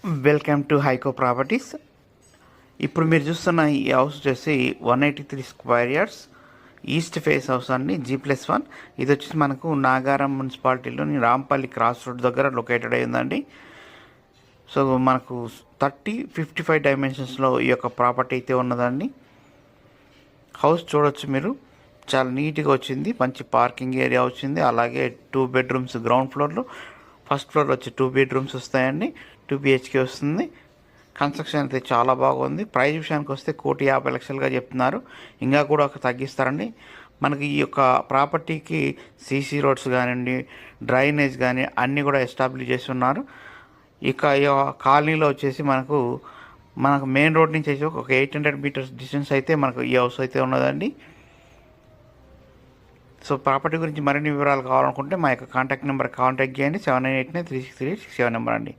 Welcome to హైకో properties. ఇప్పుడు మీరు చూస్తున్న ఈ హౌస్ వచ్చేసి 183 square yards east face house అండి, G+1. ఇది వచ్చేసి మనకు నాగారం మున్సిపాలిటీలోని రాంపల్లి క్రాస్ రోడ్ దగ్గర లొకేటెడ్ అయిందండి. సో మనకు 30-55 డైమెన్షన్స్లో ఈ యొక్క ప్రాపర్టీ అయితే ఉన్నదండి. హౌస్ చూడొచ్చు మీరు, చాలా నీట్గా వచ్చింది, మంచి పార్కింగ్ ఏరియా వచ్చింది. అలాగే 2 బెడ్రూమ్స్ గ్రౌండ్ ఫ్లోర్లో, ఫస్ట్ ఫ్లోర్ వచ్చి 2 బెడ్రూమ్స్ వస్తాయండి, 2 BHK వస్తుంది. కన్స్ట్రక్షన్ అయితే చాలా బాగుంది. ప్రైస్ విషయానికి వస్తే 1,50,00,000గా చెప్తున్నారు, ఇంకా కూడా తగ్గిస్తారండి. మనకి ఈ యొక్క ప్రాపర్టీకి CC రోడ్స్ కానివ్వండి, డ్రైనేజ్ కానీ అన్నీ కూడా ఎస్టాబ్లిష్ చేసి ఉన్నారు. ఇక ఈ కాలనీలో వచ్చేసి మనకు మెయిన్ రోడ్ నుంచి వచ్చి ఒక 800 మీటర్స్ డిస్టెన్స్ అయితే మనకు ఈ హౌస్ అయితే ఉన్నదండి. సో ప్రాపర్టీ గురించి మరిన్ని వివరాలు కావాలనుకుంటే మా యొక్క కాంటాక్ట్ నెంబర్ కాంటాక్ట్ చేయండి. 7989363867 నెంబర్ అండి.